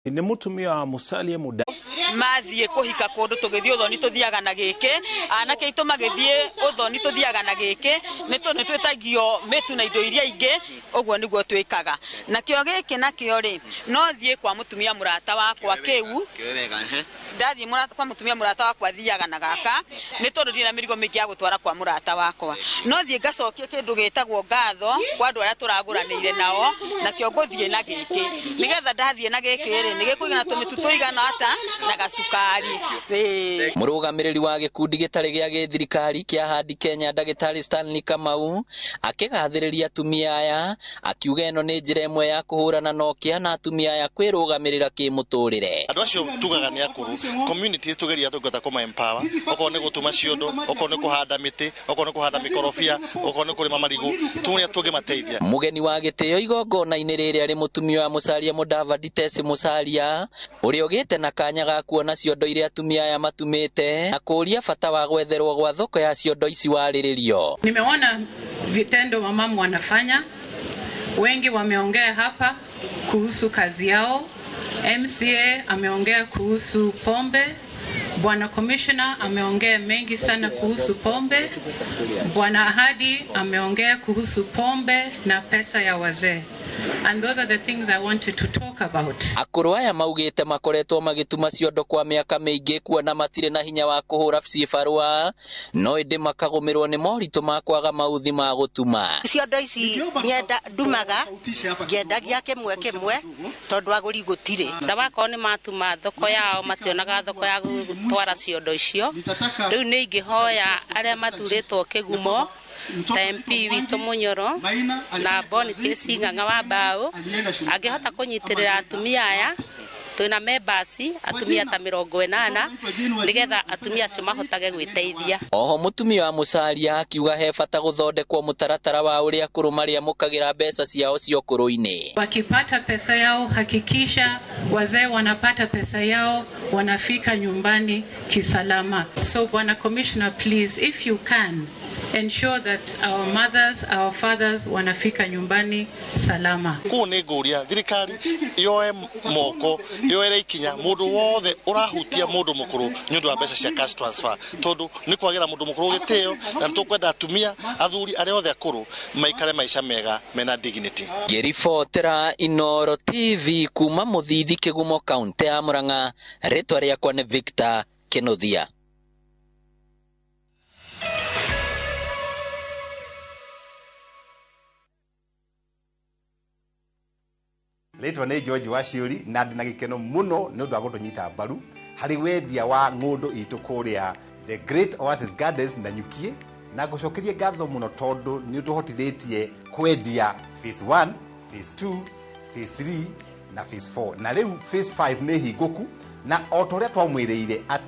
Ni mutumia wa Musalia Muda mathie kuhika kundu tugithie uthoni tuthiaga na giki anake itu magithie uthoni tuthiaga na giki ni twetagio mitu na indo iria ingi uguo niguo twikaga nakio giki nakio ri no thie kwa mutumia murata wakwa kiu ndathie kwa mutumia murata wakwa thiaga na gaka ni tondu ndina mirigo mingi ya gutwara kwa murata wakwa no thie ngacokia kindu gitagwo ngatho kwa andu aria turaguranire nao nakio nguthie na giki nigetha ndathie na giki ri ni gikuigana tumitu tuigana ata na gacukari murugamiriri wa gikundi gitari gia githirikari kia Hadi Kenya Dagitari Stanley Kamau akigathiriria atumia aya akiuga eno ni njira imwe ya kuhurana nokia na atumia aya kwirugamirira kimuturire andu acio tugaga ni akuru communities tugeria tugota kuma empower oko ne gutuma ciondo oko ne kuhanda miti oko ne kuhanda mikorofia oko ne kurima marigu turia tuge mateithia mugeni wa gitio igongona-ini riria ri mutumia wa Musalia Mudavadi Tesi Musalia uri ogite na kanya ga kuona ciondo iria atumia aya matumite akuria bata wa gwetherwo gwa thoko ya ciondo ici wariririo. Nimeona vitendo mamamu wanafanya, wengi wameongea hapa kuhusu kazi yao. MCA ameongea kuhusu pombe, Bwana Commissioner ameongea mengi sana kuhusu pombe, Bwana Hadi ameongea kuhusu pombe na pesa ya wazee. And those are the things I wanted to talk about. Akuru aya maugite makoretwo magituma ciondo kwa miaka mingi kuona matire na hinya wa kuhura cibarua no indi makagumirwo ni moritu ma kwaga mauthi ma gutuma. Ciondo ici nienda ndumaga ngendagia kimwe tondu aguri gutire ndabako ni matuma thoko yao mationaga thoko ya gutwara ciondo icio riu ni ingihoya aria mathuritwo kigumo MP witu Munyoro na Boniface Ng'ang'a wa Mbao angihota kunyitirira atumia aya twina members atumia ta 80 nigetha atumia acio mahotage gwiteithia. Oho mutumia wa Musalia akiuga he bata guthondekwo mutaratara wa uria akuru maria mukagira mbeca ciao cio kuruini. Wakipata pesa yao hakikisha wazee wanapata pesa yao wanafika nyumbani kisalama. So Bwana Commissioner, please if you can ensure that our mothers, our fathers wanafika nyumbani salama. Kune nguria thirikari yoe moko yoere ikinya mundu wothe urahutia mundu mukuru nyundu wa mbeca cia cash transfer tondu ni kwagira mundu mukuru giteo na tukwenda atumia athuri aria othe akuru maikare maisha mega mena dignity. Ngiribotera Inooro TV kuma Muthithi Kigumo kaunti ya Murang'a ritwa riakwa ni Victor Kenothia. Letwa ni George Washiuri na ndina gikeno muno ni undu wa gutunyita mbaru hari wendia wa ngundu itu kuria the Great Oasis Gardens na Nyukie na gucokerie ngatho muno tondu ni utuhotithitie kwendia phase 1, phase 2, phase 3 na phase 4 na riu phase 5 ni hinguku na otoria twamwiriire ati